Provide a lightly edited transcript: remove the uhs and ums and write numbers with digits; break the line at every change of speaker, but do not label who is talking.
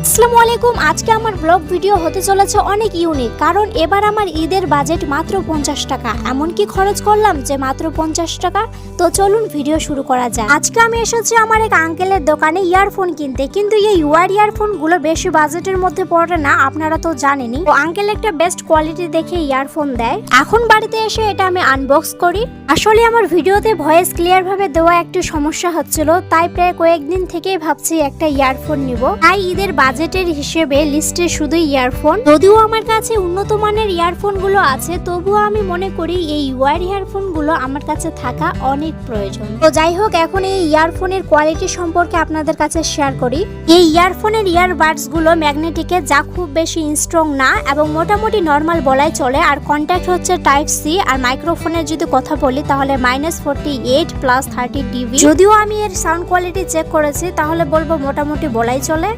আসসালামু আলাইকুম। আজকে আমার ব্লগ ভিডিও হতে চলেছে অনেক ইউনিক, কারণ এবার আমার ঈদের বাজেট মাত্র 50 টাকা। এমন কি খরচ করলাম যে মাত্র 50 টাকা। তো চলুন ভিডিও শুরু করা যাক। আজকে আমি এসেছি আমার এক আঙ্কেলের দোকানে ইয়ারফোন কিনতে, কিন্তু এই ইয়ারফোন গুলো বেশি বাজেটের মধ্যে পড়ে না, আপনারা তো জানেনই। তো আঙ্কেল একটা বেস্ট কোয়ালিটি দেখে ইয়ারফোন দেয়। এখন বাড়িতে এসে এটা আমি আনবক্স করি। আসলে আমার ভিডিওতে ভয়েস ক্লিয়ার ভাবে দেওয়া একটু সমস্যা হচ্ছিল, তাই প্রায় কয়েকদিন থেকেই ভাবছি একটা ইয়ারফোন নিব। তাই ঈদের বাজেটের হিসেবে লিস্টে শুধু ইয়ারফোন। যদিও আমার কাছে উন্নত মানের ইয়ারফোন গুলো আছে, তবুও আমি মনে করি এই ইয়ারফোন গুলো আমার কাছে থাকা অনেক প্রয়োজন। তো যাই হোক, এখন এই ইয়ারফোনের কোয়ালিটি সম্পর্কে আপনাদের কাছে শেয়ার করি। এই ইয়ারফোনের ইয়ারবাডস গুলো ম্যাগনেটিকের, যা খুব বেশি স্ট্রং না এবং মোটামুটি নর্মাল বলাই চলে। আর কন্ট্যাক্ট হচ্ছে টাইপ সি। আর মাইক্রোফোনের যদি কথা বলি তাহলে -48 + 30 dB। যদিও আমি এর সাউন্ড কোয়ালিটি চেক করেছি, তাহলে বলবো মোটামুটি বলাই চলে।